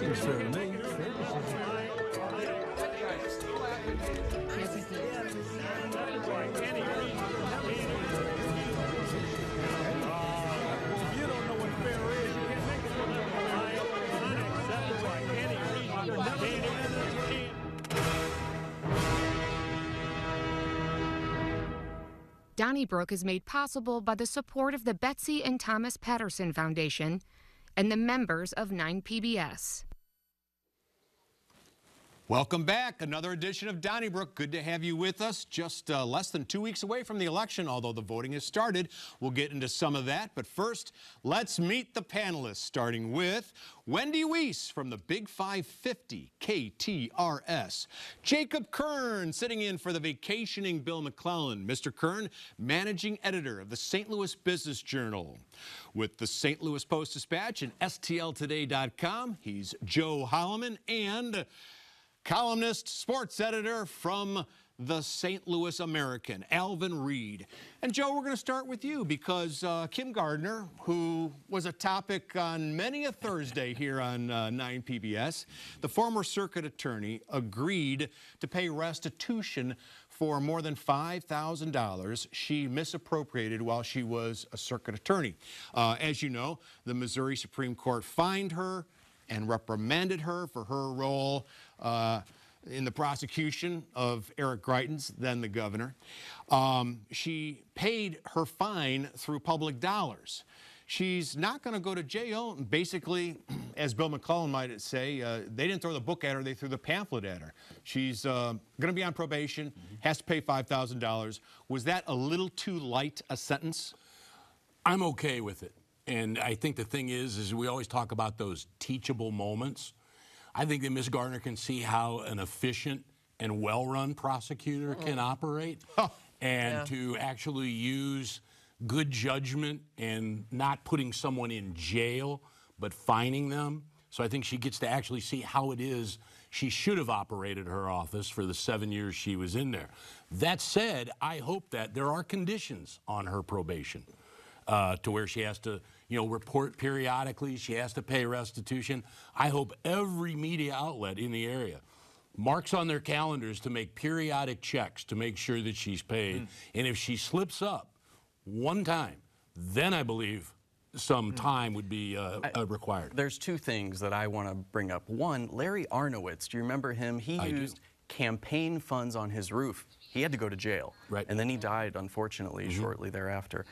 Seems fair to me. Donnybrook is made possible by the support of the Betsy and Thomas Patterson Foundation and the members of 9PBS. Welcome back. Another edition of Donnybrook. Good to have you with us. Just less than 2 weeks away from the election, although the voting has started. We'll get into some of that. But first, let's meet the panelists, starting with Wendy Wiese from the Big 550 KTRS. Jacob Kirn sitting in for the vacationing Bill McClellan. Mr. Kirn, managing editor of the St. Louis Business Journal. With the St. Louis Post-Dispatch and STLtoday.com, he's Joe Holleman, and columnist, sports editor from the St. Louis American, Alvin Reid. And Joe, we're going to start with you because Kim Gardner, who was a topic on many a Thursday here on 9PBS, the former circuit attorney agreed to pay restitution for more than $5,000 she misappropriated while she was a circuit attorney. As you know, the Missouri Supreme Court fined her and reprimanded her for her role in the prosecution of Eric Greitens, then the governor. She paid her fine through public dollars. She's not going to go to jail. Basically, as Bill McClellan might say, they didn't throw the book at her, they threw the pamphlet at her. She's going to be on probation, has to pay $5,000. Was that a little too light a sentence? I'm okay with it. And I think the thing is we always talk about those teachable moments. I think that Ms. Gardner can see how an efficient and well-run prosecutor can operate, and to actually use good judgment and not putting someone in jail, but fining them. So I think she gets to actually see how it is she should have operated her office for the 7 years she was in there. That said, I hope that there are conditions on her probation to where she has to, report periodically, she has to pay restitution. I hope every media outlet in the area marks on their calendars to make periodic checks to make sure that she's paid. And if she slips up one time, then I believe some time would be required. There's two things that I want to bring up. One, Larry Arnowitz, do you remember him? He used campaign funds on his roof. He had to go to jail. Right. And then he died, unfortunately, shortly thereafter.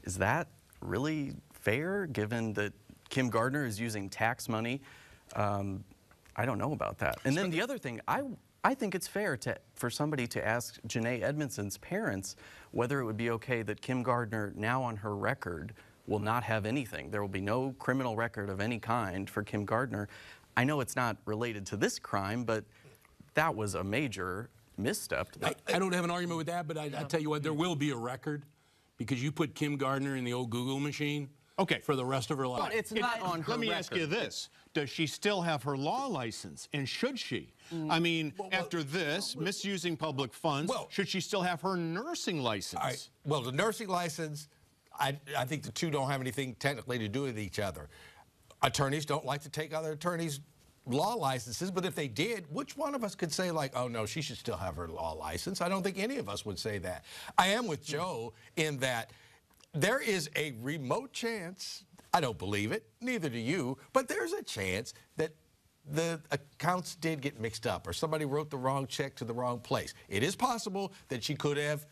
Is that really fair, given that Kim Gardner is using tax money? I don't know about that. And then the other thing, I think it's fair for somebody to ask Janae Edmondson's parents whether it would be okay that Kim Gardner, now on her record, will not have anything. There will be no criminal record of any kind for Kim Gardner. I know it's not related to this crime, but that was a major misstep. I don't have an argument with that, but I tell you what, there will be a record, because you put Kim Gardner in the old Google machine for the rest of her life. But it's not on her Let me record. ask you this. Does she still have her law license, and should she? I mean, after this, misusing public funds, should she still have her nursing license? Well, the nursing license, I think the two don't have anything technically to do with each other. Attorneys don't like to take other attorneys' law licenses, but if they did, which one of us could say, like, oh no, she should still have her law license? I don't think any of us would say that. I am with Joe in that there is a remote chance, I don't believe it, neither do you, but there's a chance that the accounts did get mixed up or somebody wrote the wrong check to the wrong place. It is possible that she could have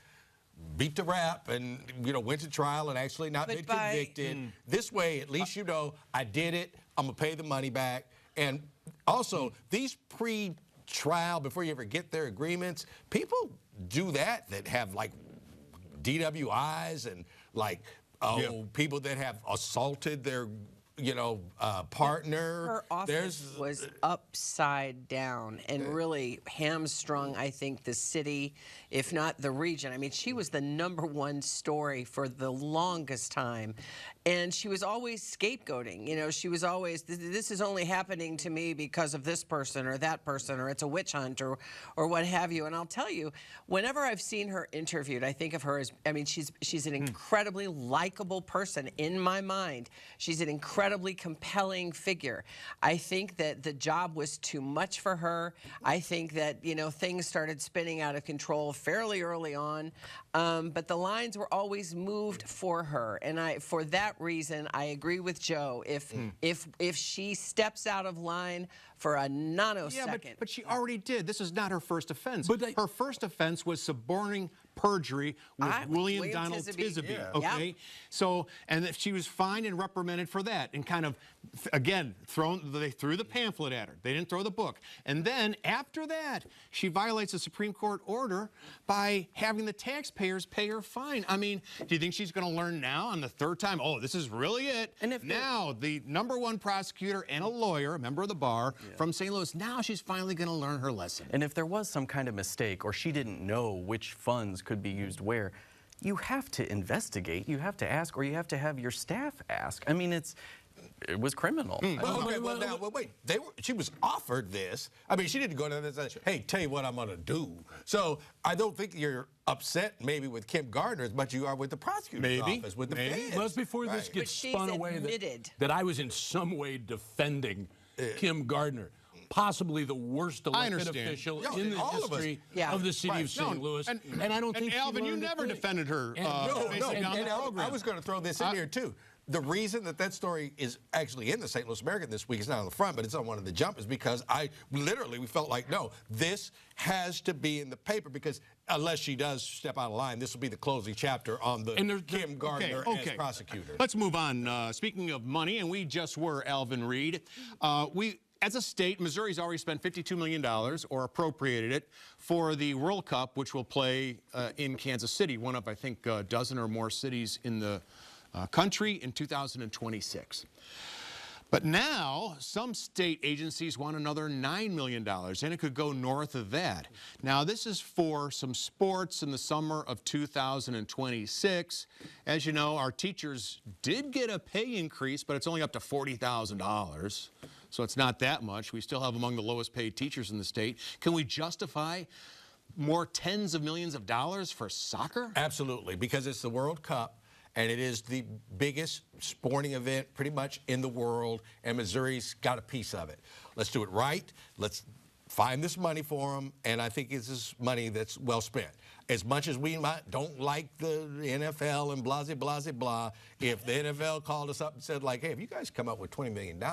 beat the rap and went to trial and actually not been convicted. This way, at least I did it, I'm gonna pay the money back. And also, these pre-trial, before you ever get their agreements, people do that have like DWIs and like people that have assaulted their partner. Her office was upside down and really hamstrung, I think, the city, if not the region. I mean, she was the #1 story for the longest time. And she was always scapegoating. You know, she was always, this is only happening to me because of this person or that person, or it's a witch hunt or what have you. And I'll tell you, whenever I've seen her interviewed, I think of her as, I mean, she's an incredibly likable person in my mind. She's an incredibly compelling figure. I think that the job was too much for her. I think that, you know, things started spinning out of control fairly early on. But the lines were always moved for her. And for that reason, I agree with Joe. If she steps out of line for a nanosecond. But she already did. This is not her first offense. But her first offense was suborning perjury with William Donald Tisby. Okay, yep. So, and if she was fined and reprimanded for that, and kind of, again, they threw the pamphlet at her. They didn't throw the book. And then after that, she violates a Supreme Court order by having the taxpayers pay her fine. I mean, do you think she's going to learn now on the third time? Oh, this is really it. And if now the #1 prosecutor and a lawyer, a member of the bar from St. Louis, now she's finally going to learn her lesson. And if there was some kind of mistake, or she didn't know which funds could be used where, you have to investigate, you have to ask, or you have to have your staff ask. I mean, it was criminal. Wait. She was offered this. I mean, she didn't go down there and say, hey, tell you what I'm going to do. So I don't think you're upset maybe with Kim Gardner as much as you are with the prosecutor's office, with the feds. Well, before this gets spun away that I was in some way defending Kim Gardner. Possibly the worst elected official in the history of the city of St. Louis. And I don't think Alvin, you never defended her. I was going to throw this in here, too. The reason that story is actually in the St. Louis American this week, it's not on the front, but it's on one of the jump, is because we felt like, no, this has to be in the paper, because unless she does step out of line, this will be the closing chapter on the Kim Gardner as prosecutor. Let's move on. Speaking of money, and we just were, Alvin, Reid, as a state, Missouri's already spent $52 million, or appropriated it, for the World Cup, which will play in Kansas City, one of, I think, a dozen or more cities in the country in 2026. But now, some state agencies want another $9 million, and it could go north of that. Now, this is for some sports in the summer of 2026. As you know, our teachers did get a pay increase, but it's only up to $40,000. So it's not that much. We still have among the lowest paid teachers in the state. Can we justify more tens of millions of dollars for soccer? Absolutely, because it's the World Cup, and it is the biggest sporting event pretty much in the world, and Missouri's got a piece of it. Let's do it right. Let's find this money for them, and I think this is money that's well spent. As much as we don't like the NFL and blah, blah, blah, blah, if the NFL called us up and said, like, hey, if you guys come up with $20 million,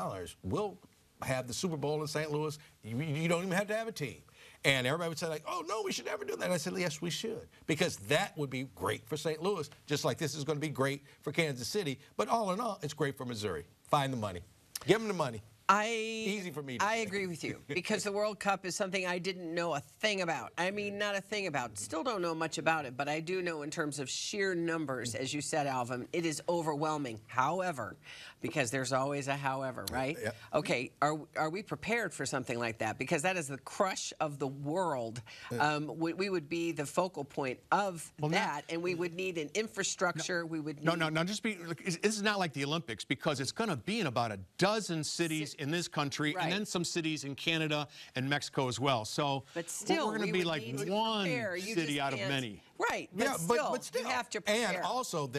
we'll have the Super Bowl in St. Louis. You don't even have to have a team. And everybody would say, like, oh, no, we should never do that. And I said, yes, we should, because that would be great for St. Louis, just like this is going to be great for Kansas City. But all in all, it's great for Missouri. Find the money. Give them the money. Easy for me to say. agree with you, because the World Cup is something I didn't know a thing about. I mean, not a thing about. Still don't know much about it, but I do know in terms of sheer numbers, as you said, Alvin, it is overwhelming. However, because there's always a however, right? Yep. Okay, are we prepared for something like that? Because that is the crush of the world. We would be the focal point of that, and we would need an infrastructure. We would need... No, just be... This is not like the Olympics, because it's going to be in about a dozen cities in this country, and then some cities in Canada and Mexico as well. So but still, we're going to be like one city out of many. Right, but still, you have to prepare. And also,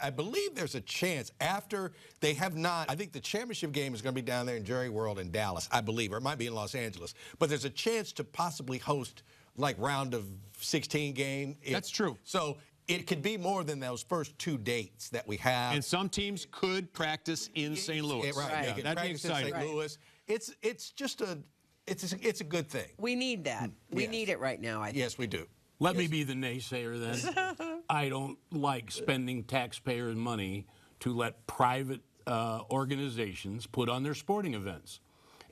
I believe there's a chance after they have not, I think the championship game is going to be down there in Jerry World in Dallas, I believe, or it might be in Los Angeles. But there's a chance to possibly host like round of 16 game. That's true. So it could be more than those first 2 dates that we have. And some teams could practice in St. Louis. Right. They That'd be exciting. St. Louis. It's just it's a good thing. We need that. We need it right now, I think. Yes, we do. Let me be the naysayer then. I don't like spending taxpayer money to let private organizations put on their sporting events.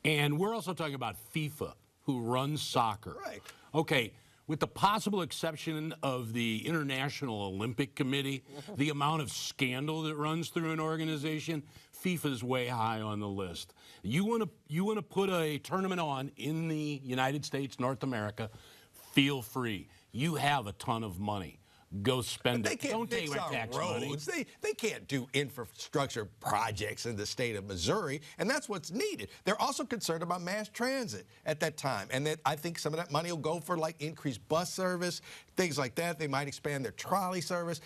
And we're also talking about FIFA, who runs soccer. Right. Okay, with the possible exception of the International Olympic Committee, the amount of scandal that runs through an organization, FIFA's way high on the list. You want to put a tournament on in the United States, North America, feel free. You have a ton of money. go spend They it. can't Don't take fix my our tax money. roads. They can't do infrastructure projects in the state of Missouri, and that's what's needed. They're also concerned about mass transit at that time, and that I think some of that money will go for like increased bus service, things like that. They might expand their trolley service.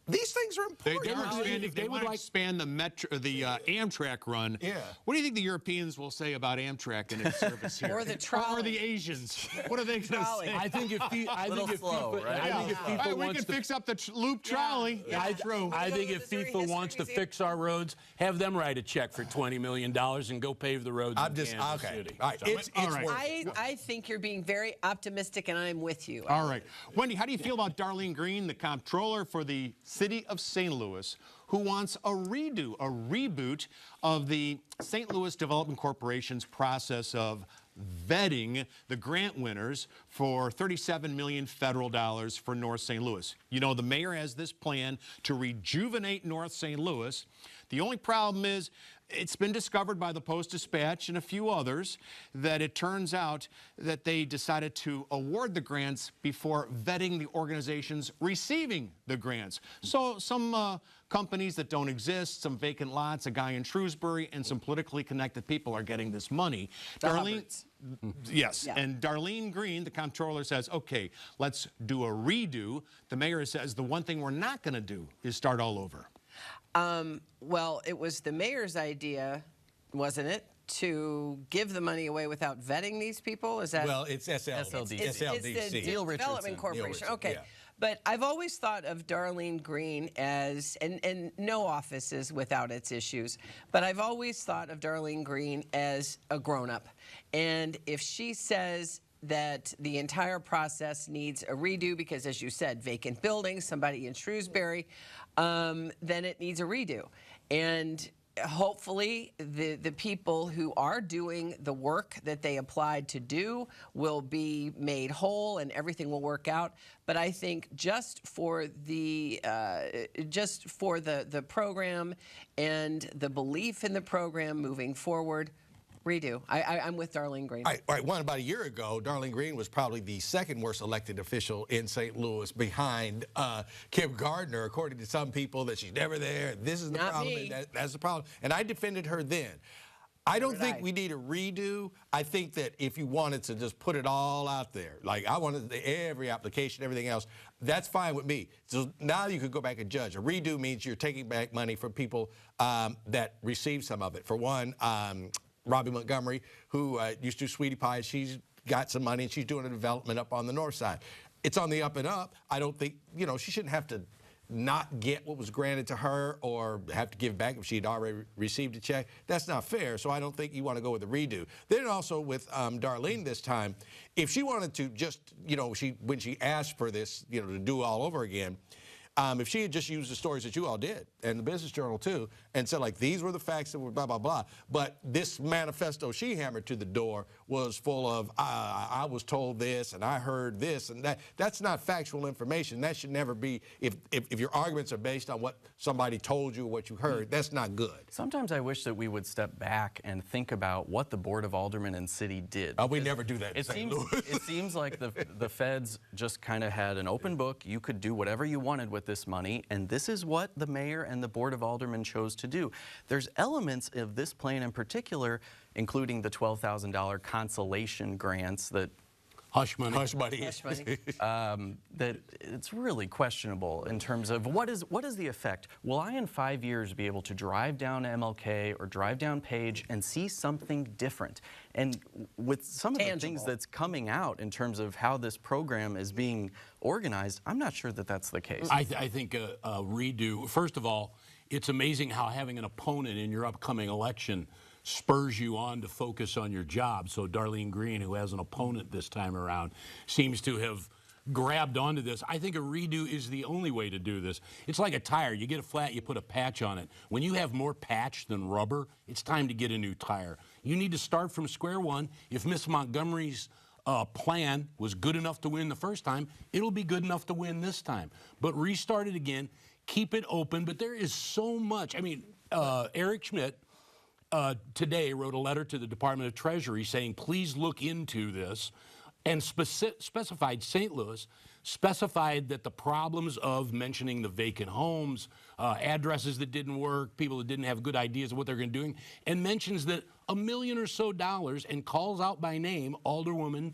These things are important. They would expand the metro, the Amtrak run. Yeah. What do you think the Europeans will say about Amtrak and its service here? Or the trolley. Or the Asians? What are they going to say? I think if slow, right? I think if Hey, FIFA we wants can to fix up the loop trolley. I That's true. think Go to if Missouri FIFA wants to History fix our roads, have them write a check for $20 million and go pave the roads I'm in just Kansas okay. City. All right, So- it's All right. worth I think you're being very optimistic, and I'm with you. All right. Wendy, how do you feel about Darlene Green, the comptroller for the city of St. Louis, who wants a redo, a reboot of the St. Louis Development Corporation's process of vetting the grant winners for $37 million federal dollars for North St. Louis? You know, the mayor has this plan to rejuvenate North St. Louis. The only problem is it's been discovered by the Post-Dispatch and a few others that it turns out that they decided to award the grants before vetting the organizations receiving the grants. So some companies that don't exist, some vacant lots, a guy in Shrewsbury, and some politically connected people are getting this money. Hubbards. Yes, Yeah. and Darlene Green, the comptroller, says, okay, let's do a redo. The mayor says the one thing we're not going to do is start all over. Well, it was the mayor's idea, wasn't it, to give the money away without vetting these people? Is that? Well, it's SLDC. It's the Neil Richardson. Development Corporation. Richardson, Okay. yeah. But I've always thought of Darlene Green as, and no office is without its issues, but I've always thought of Darlene Green as a grown-up. And if she says that the entire process needs a redo because, as you said, vacant buildings, somebody in Shrewsbury, then it needs a redo. And hopefully the people who are doing the work that they applied to do will be made whole and everything will work out. But I think just for the program and the belief in the program moving forward, redo. I'm with Darlene Green. All right, one about a year ago, Darlene Green was probably the second worst elected official in St. Louis behind Kim Gardner, according to some people, that she's never there. This is the Not problem. me. And that's the problem. And I defended her then. I don't think we need a redo. I think that if you wanted to just put it all out there, like I wanted every application, everything else, that's fine with me. So now you could go back and judge. A redo means you're taking back money from people that received some of it. For one, Robbie Montgomery, who used to do Sweetie Pie, she's got some money and she's doing a development up on the north side. It's on the up and up. I don't think, she shouldn't have to not get what was granted to her or have to give back if she had already received a check. That's not fair, so I don't think you want to go with a redo. Then also with Darlene this time, if she wanted to just, when she asked for this, to do all over again, if she had just used the stories that you all did, and the Business Journal too, and said, like, these were the facts that were blah, blah, blah, but this manifesto she hammered to the door was full of, I was told this, and I heard this, and that. That's not factual information. That should never be, if your arguments are based on what somebody told you or what you heard, that's not good. Sometimes I wish that we would step back and think about what the Board of Aldermen and City did. We never do that in St. Louis. It seems like the feds just kind of had an open book. You could do whatever you wanted with this money, and this is what the mayor and the Board of Aldermen chose to do. There's elements of this plan in particular, including the $12,000 consolation grants that Hush money. Hush money. Hush money. that it's really questionable in terms of what is the effect? Will I in 5 years be able to drive down MLK or drive down Page and see something different? And with some of the things that's coming out in terms of how this program is being organized, I'm not sure that that's the case. I think a redo, first of all, it's amazing how having an opponent in your upcoming election spurs you on to focus on your job. So Darlene Green, who has an opponent this time around, seems to have grabbed onto this. I think a redo is the only way to do this. It's like a tire. You get a flat, you put a patch on it. When you have more patch than rubber, it's time to get a new tire. You need to start from square one. If Miss Montgomery's plan was good enough to win the first time, it'll be good enough to win this time. But restart it again, keep it open. But there is so much. I mean, Eric Schmidt today wrote a letter to the Department of Treasury saying, please look into this. and specified St. Louis, specified that the problems of mentioning the vacant homes, addresses that didn't work, people that didn't have good ideas of what they're going to do, and mentions that $1 million or so and calls out by name Alderwoman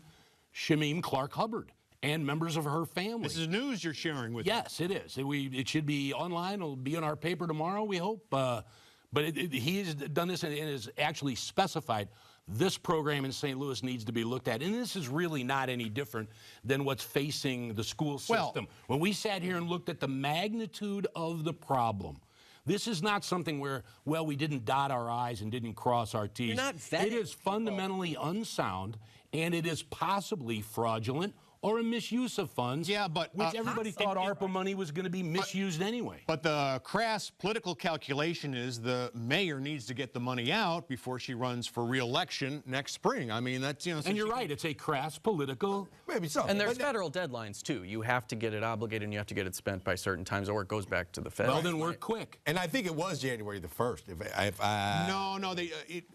Shamim Clark Hubbard and members of her family. This is news you're sharing with Yes, it is. It should be online. It'll be in our paper tomorrow, we hope. But he has done this and has actually specified this program in St. Louis needs to be looked at. And this is really not any different than what's facing the school system. When we sat here and looked at the magnitude of the problem, this is not something where, well, we didn't dot our I's and didn't cross our T's. You're not vetting it is fundamentally unsound, and it is possibly fraudulent or a misuse of funds, which everybody thought ARPA money was going to be misused anyway. But the crass political calculation is the mayor needs to get the money out before she runs for re-election next spring. I mean, that's, you know... And you're right, it's a crass political... Maybe so. And there's federal deadlines, too. You have to get it obligated and you have to get it spent by certain times, or it goes back to the Fed. Well, then work quick. And I think it was January the 1st. No,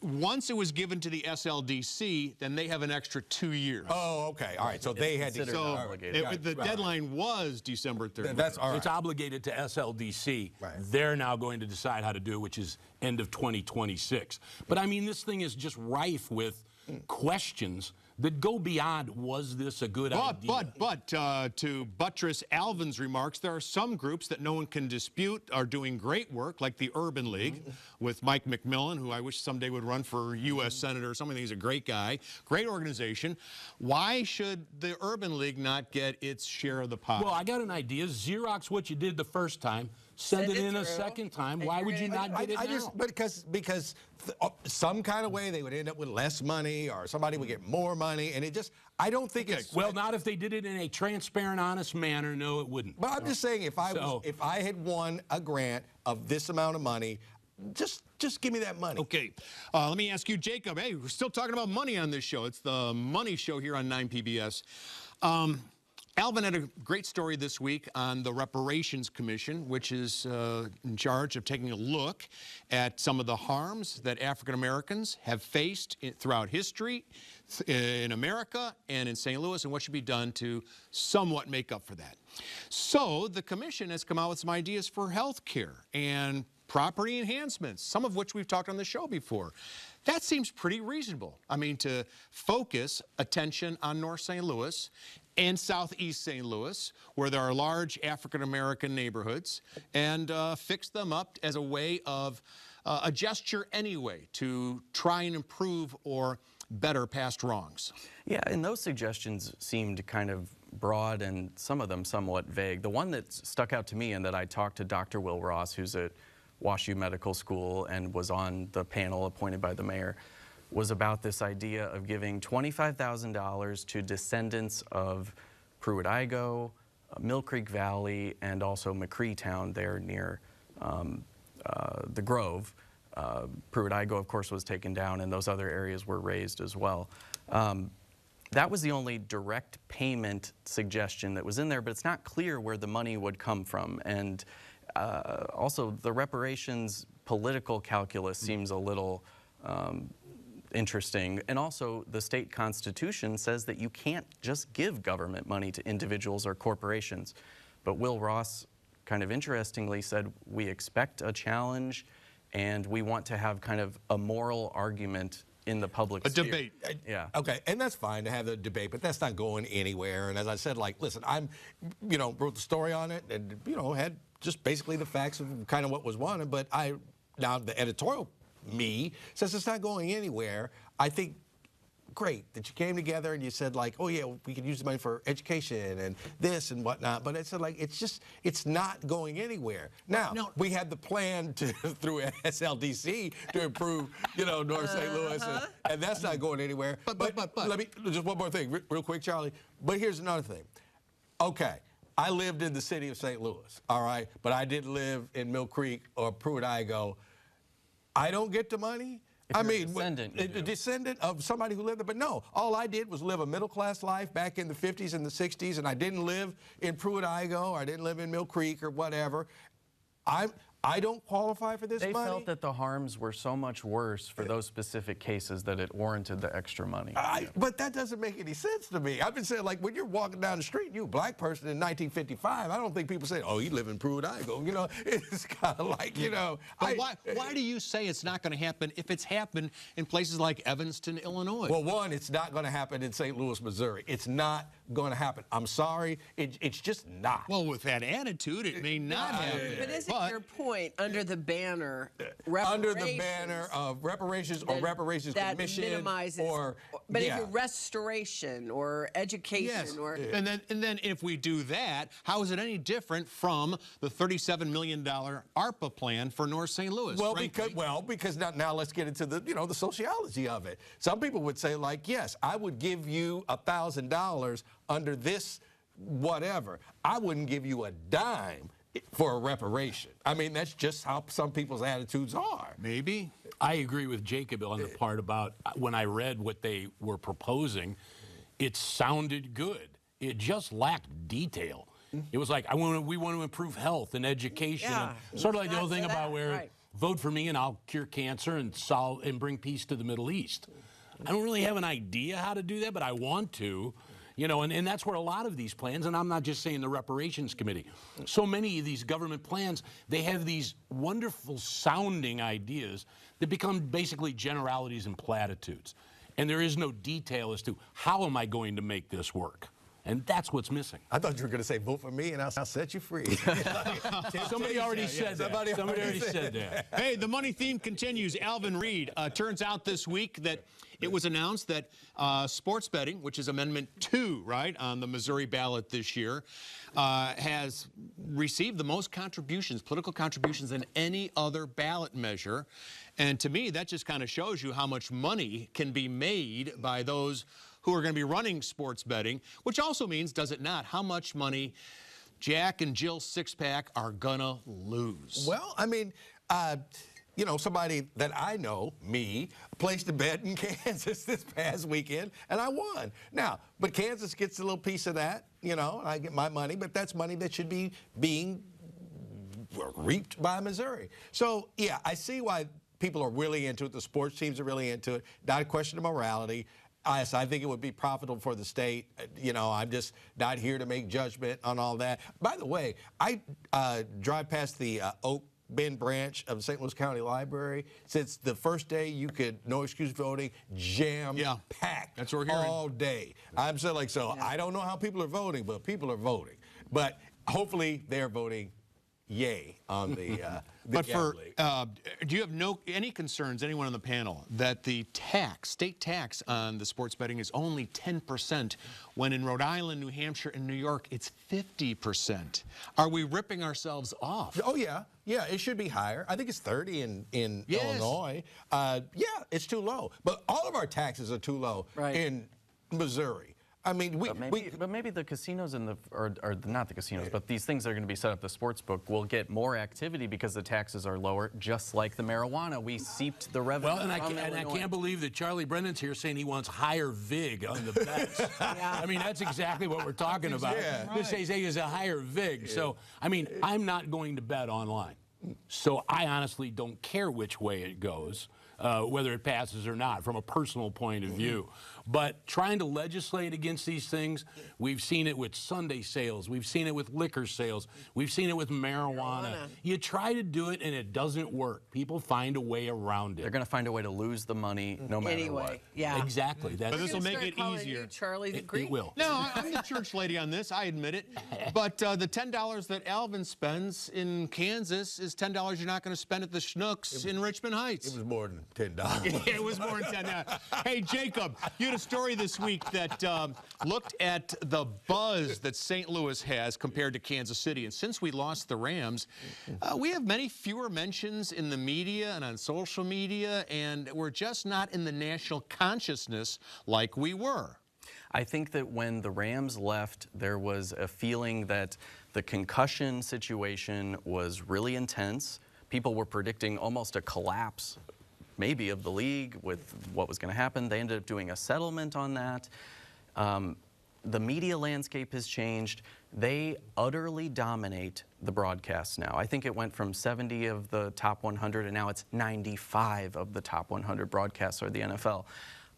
once it was given to the SLDC, then they have an extra 2 years. Oh, okay. All right. So they had to... So obligated. the deadline was December 3rd. That's all right. It's obligated to SLDC. Right. They're now going to decide how to do it, which is end of 2026. But I mean, this thing is just rife with questions that go beyond, was this a good idea? But to buttress Alvin's remarks, there are some groups that no one can dispute are doing great work, like the Urban League with Mike McMillan, who I wish someday would run for U.S. Senator or something. He's a great guy, great organization. Why should the Urban League not get its share of the pie? Well, I got an idea. Xerox what you did the first time. Send it in a second time. Why would you not get it now? Because some kind of way they would end up with less money, or somebody would get more money, and it just, I don't think it's... Well, not if they did it in a transparent, honest manner. No, it wouldn't. But I'm just saying, if I had won a grant of this amount of money, just give me that money. Okay, let me ask you, Jacob. Hey, we're still talking about money on this show. It's the Money Show here on 9 PBS. Alvin had a great story this week on the Reparations Commission, which is in charge of taking a look at some of the harms that African Americans have faced throughout history in America and in St. Louis, and what should be done to somewhat make up for that. So the commission has come out with some ideas for health care and property enhancements, some of which we've talked on the show before. That seems pretty reasonable. I mean, to focus attention on North St. Louis and Southeast St. Louis, where there are large African-American neighborhoods, and fix them up as a way of a gesture anyway to try and improve or better past wrongs. Yeah, and those suggestions seemed kind of broad and some of them somewhat vague. The one that stuck out to me, and that I talked to Dr. Will Ross, who's at WashU Medical School and was on the panel appointed by the mayor, was about this idea of giving $25,000 to descendants of Pruitt-Igoe, Mill Creek Valley, and also McCreetown there near the Grove. Pruitt-Igoe, of course, was taken down, and those other areas were raised as well. That was the only direct payment suggestion that was in there, but it's not clear where the money would come from. And also, the reparations political calculus seems a little interesting. And also, the state constitution says that you can't just give government money to individuals or corporations. But Will Ross kind of interestingly said, we expect a challenge and we want to have kind of a moral argument in the public sphere. Debate. Yeah. Okay, and that's fine to have the debate, but that's not going anywhere. And as I said, like, listen, wrote the story on it and, had just basically the facts of kind of what was wanted, but now the editorial me says it's not going anywhere. I think great that you came together and you said, like, oh yeah, we could use the money for education and this and whatnot, but it's like, it's not going anywhere. Now, we had the plan through SLDC to improve, North St. Louis, and that's not going anywhere. But let me, just one more thing, real quick, Charlie. But here's another thing. Okay, I lived in the city of St. Louis, all right, but I didn't live in Mill Creek or Pruitt-Igoe. I don't get the money. A descendant of somebody who lived there. But no, all I did was live a middle-class life back in the 50s and the 60s, and I didn't live in Pruitt-Igoe, or I didn't live in Mill Creek or whatever. I don't qualify for this They money. felt that the harms were so much worse for those specific cases that it warranted the extra money. But that doesn't make any sense to me. I've been saying, like, when you're walking down the street, you a black person in 1955, I don't think people say, oh, you live in Pruitt-Igoe. You know, it's kind of like, you know. But why do you say it's not going to happen if it's happened in places like Evanston, Illinois? Well, one, it's not going to happen in St. Louis, Missouri. It's not going to happen. I'm sorry. It's just not. Well, with that attitude, it may not happen. But isn't your point under the banner reparations? Under the banner of reparations or Reparations Commission, minimizes, or but if you're restoration or education, or and then if we do that, how is it any different from the $37 million ARPA plan for North St. Louis? Well, because now let's get into the the sociology of it. Some people would say, like, yes, I would give you $1,000 under this whatever. I wouldn't give you a dime for a reparation. I mean, that's just how some people's attitudes are. Maybe. I agree with Jacob on the part about when I read what they were proposing, it sounded good. It just lacked detail. It was like, we want to improve health and education. Yeah, and sort of like the whole thing that, about where right. vote for me and I'll cure cancer and solve and bring peace to the Middle East. I don't really have an idea how to do that, but I want to. You know, and that's where a lot of these plans, and I'm not just saying the Reparations Committee, so many of these government plans, they have these wonderful sounding ideas that become basically generalities and platitudes. And there is no detail as to how am I going to make this work. And that's what's missing. I thought you were going to say, vote for me and I'll set you free. Somebody already said that. Somebody already said that. Hey, the money theme continues. Alvin, Reid, turns out this week that it was announced that sports betting, which is Amendment 2, right, on the Missouri ballot this year, has received the most contributions, political contributions, than any other ballot measure. And to me, that just kind of shows you how much money can be made by those who are going to be running sports betting, which also means, does it not, how much money Jack and Jill Six-Pack are going to lose? Well, I mean, somebody that I know, me, placed a bet in Kansas this past weekend, and I won. Now, but Kansas gets a little piece of that, I get my money, but that's money that should be being reaped by Missouri. So, yeah, I see why people are really into it. The sports teams are really into it. Not a question of morality. Yes, I think it would be profitable for the state. I'm just not here to make judgment on all that. By the way, I drive past the Oak Bend branch of the St. Louis County Library. Since the first day you could no excuse voting, jam-packed. That's what we're hearing. All day. I'm saying, like, so I don't know how people are voting, but people are voting. But hopefully they're voting yay on the but for do you have any concerns, anyone on the panel, that the state tax on the sports betting is only 10%, when in Rhode Island, New Hampshire, and New York it's 50%? Are we ripping ourselves off? Oh yeah, it should be higher. I think it's 30 in Illinois. Yeah, it's too low. But all of our taxes are too low in Missouri. I mean, but maybe the casinos or not the casinos, but these things that are going to be set up, the sports book, will get more activity because the taxes are lower, just like the marijuana. We seeped the revenue. Well, and I can't believe that Charlie Brennan's here saying he wants higher VIG on the bets. I mean, that's exactly what we're talking about. This is a higher VIG. So, I mean, I'm not going to bet online. So I honestly don't care which way it goes. Whether it passes or not, from a personal point of view. But trying to legislate against these things, we've seen it with Sunday sales, we've seen it with liquor sales, we've seen it with marijuana. You try to do it and it doesn't work. People find a way around it. They're going to find a way to lose the money no matter what. Yeah. Exactly. But this will make it easier. Charlie the Greek. It will. No, I'm the church lady on this, I admit it. But the $10 that Alvin spends in Kansas is $10 you're not going to spend at the Schnucks in Richmond Heights. It was more than $10. It was more than $10. Hey, Jacob, you had a story this week that looked at the buzz that St. Louis has compared to Kansas City. And since we lost the Rams, we have many fewer mentions in the media and on social media, and we're just not in the national consciousness like we were. I think that when the Rams left, there was a feeling that the concussion situation was really intense. People were predicting almost a collapse, maybe, of the league with what was going to happen. They ended up doing a settlement on that. the media landscape has changed. They utterly dominate the broadcasts now. I think it went from 70 of the top 100, and now it's 95 of the top 100 broadcasts are the NFL.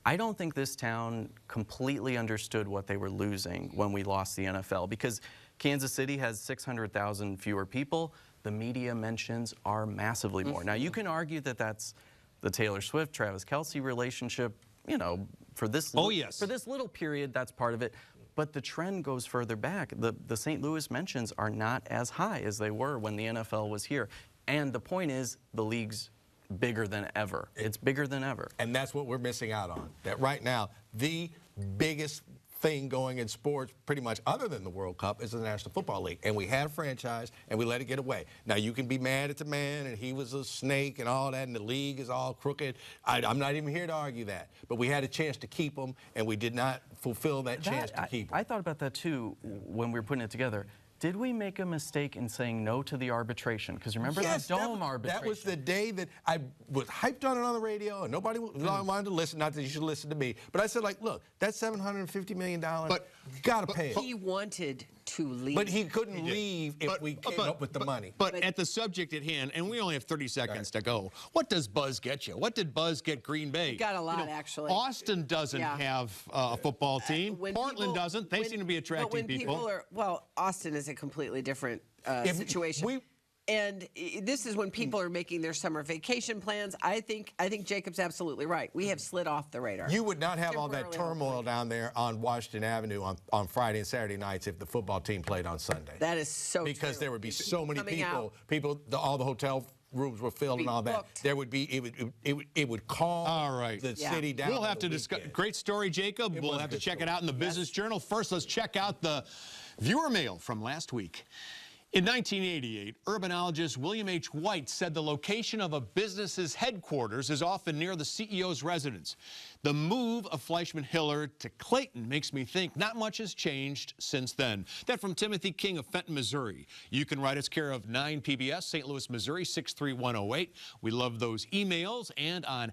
I don't think this town completely understood what they were losing when we lost the NFL, because Kansas City has 600,000 fewer people. The media mentions are massively more. Now, you can argue that that's the Taylor Swift, Travis Kelce relationship, you know, for this, for this little period, that's part of it. But the trend goes further back. The St. Louis mentions are not as high as they were when the NFL was here. And the point is, the league's bigger than ever. It's bigger than ever. And that's what we're missing out on. That right now, the biggest thing going in sports, pretty much other than the World Cup, is the National Football League. And we had a franchise, and we let it get away. Now, you can be mad at the man, and he was a snake and all that, and the league is all crooked. I'm not even here to argue that. But we had a chance to keep him, and we did not fulfill that chance to keep him. I thought about that, too, when we were putting it together. Did we make a mistake in saying no to the arbitration? Because remember that dome arbitration? That was the day that I was hyped on it on the radio, and nobody wanted to listen. Not that you should listen to me, but I said, like, look, that's $750 million. But got to pay it. He wanted to leave. But he couldn't leave if we came up with the money. But at the subject at hand, and we only have 30 seconds to go, what does Buzz get you? What did Buzz get Green Bay? He got a lot, actually. Austin doesn't have a football team. Portland doesn't. They seem to be attracting people. Well, Austin is a completely different situation. And this is when people are making their summer vacation plans. I think Jacob's absolutely right. We have slid off the radar. You would not have all that turmoil down there on Washington Avenue on Friday and Saturday nights if the football team played on Sunday. That is so true. Because there would be so many people. All the hotel rooms were filled and all that. There would be it would calm the city down. We'll have to discuss. Great story, Jacob. We'll have to check it out in the Business Journal. First, let's check out the viewer mail from last week. In 1988, urbanologist William H. White said the location of a business's headquarters is often near the CEO's residence. The move of Fleischman Hillard to Clayton makes me think not much has changed since then. That from Timothy King of Fenton, Missouri. You can write us care of 9 PBS, St. Louis, Missouri, 63108. We love those emails, and on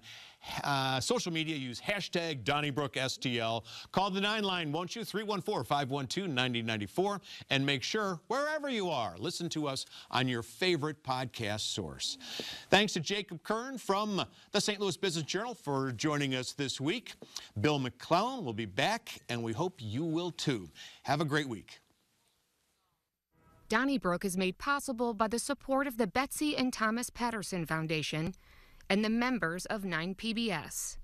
social media, use hashtag DonnybrookSTL. Call the 9 line, won't you? 314-512-9094. And make sure, wherever you are, listen to us on your favorite podcast source. Thanks to Jacob Kirn from the St. Louis Business Journal for joining us this week. Bill McClellan will be back, and we hope you will too. Have a great week. Donnybrook is made possible by the support of the Betsy and Thomas Patterson Foundation and the members of 9 PBS.